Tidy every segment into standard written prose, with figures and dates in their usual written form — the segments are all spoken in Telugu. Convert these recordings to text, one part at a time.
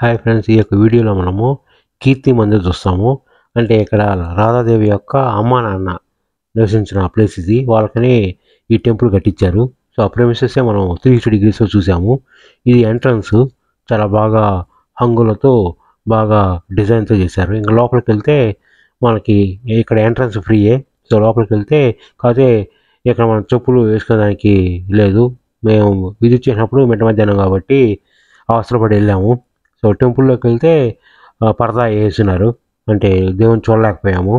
హాయ్ ఫ్రెండ్స్, ఈ యొక్క వీడియోలో మనము కీర్తి మందిర్ చూస్తాము. అంటే ఇక్కడ రాధాదేవి యొక్క అమ్మా నాన్న నివసించిన ప్లేస్ ఇది. వాళ్ళకని ఈ టెంపుల్ కట్టించారు. సో ఆ ప్రెమిసెస్ మనం 360 డిగ్రీస్లో చూసాము. ఇది ఎంట్రన్స్ చాలా బాగా హంగులతో బాగా డిజైన్తో చేశారు. ఇంకా లోపలికి వెళ్తే మనకి ఇక్కడ ఎంట్రన్స్ ఫ్రీయే. సో లోపలికి వెళ్తే కాకపోతే ఇక్కడ మనం చెప్పులు వేసుకోవడానికి లేదు. మేము విజిట్ చేసినప్పుడు మిట్ట మధ్యాహ్నం కాబట్టి అవసరపడి వెళ్ళాము. సో టెంపుల్లోకి వెళ్తే పరదా వేస్తున్నారు, అంటే దేవుని చూడలేకపోయాము.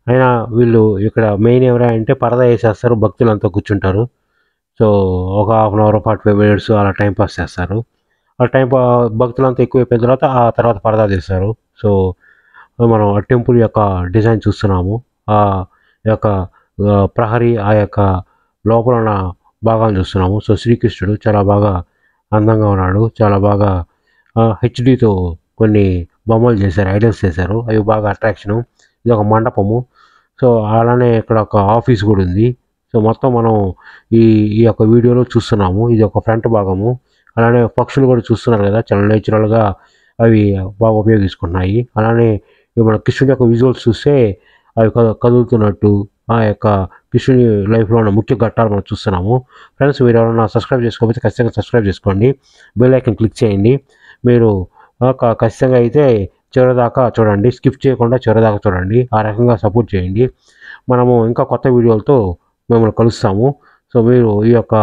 అయినా వీళ్ళు ఇక్కడ మెయిన్ ఎవరా అంటే పరదా వేసేస్తారు, భక్తులంతా కూర్చుంటారు. సో ఒక హాఫ్ అన్ అవర్ 45 మినిట్స్ అలా టైం పాస్ చేస్తారు. ఆ భక్తులంతా ఎక్కువైపోయిన తర్వాత ఆ తర్వాత పరదా తీస్తారు. సో మనం ఆ టెంపుల్ యొక్క డిజైన్ చూస్తున్నాము. ఆ యొక్క ప్రహరీ ఆ యొక్క లోపల ఉన్న భాగాన్ని చూస్తున్నాము. సో శ్రీకృష్ణుడు చాలా బాగా అందంగా ఉన్నాడు. చాలా బాగా హెచ్డితో కొన్ని బొమ్మలు చేశారు, ఐడల్స్ చేశారు. అవి బాగా అట్రాక్షను. ఇది ఒక మండపము. సో అలానే ఇక్కడ ఒక ఆఫీస్ కూడా ఉంది. సో మొత్తం మనం ఈ ఈ యొక్క వీడియోలో చూస్తున్నాము. ఇది ఒక ఫ్రంట్ భాగము. అలానే పక్షులు కూడా చూస్తున్నారు కదా, చాలా నేచురల్గా అవి బాగా ఉపయోగించుకుంటున్నాయి. అలానే మన కృష్ణుడి యొక్క విజువల్స్ చూస్తే అవి కదులుతున్నట్టు ఆ యొక్క కృష్ణుడి లైఫ్లో ఉన్న ముఖ్య ఘట్టాలు మనం చూస్తున్నాము. ఫ్రెండ్స్, మీరు ఎవరైనా సబ్స్క్రైబ్ చేసుకోకపోతే ఖచ్చితంగా సబ్స్క్రైబ్ చేసుకోండి. బెల్ ఐకాన్ క్లిక్ చేయండి. మీరు ఖచ్చితంగా అయితే చివరిదాకా చూడండి, స్కిప్ చేయకుండా చివరిదాకా చూడండి. ఆ రకంగా సపోర్ట్ చేయండి. మనము ఇంకా కొత్త వీడియోలతో మిమ్మల్ని కలుస్తాము. సో మీరు ఈ యొక్క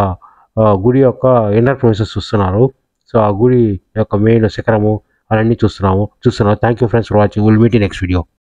గుడి యొక్క ఇన్నర్ ప్లేసెస్ చూస్తున్నారు. సో ఆ గుడి యొక్క మెయిన్ శిఖరము అవన్నీ చూస్తున్నారు. Thank you friends for watching. Will meet in next video.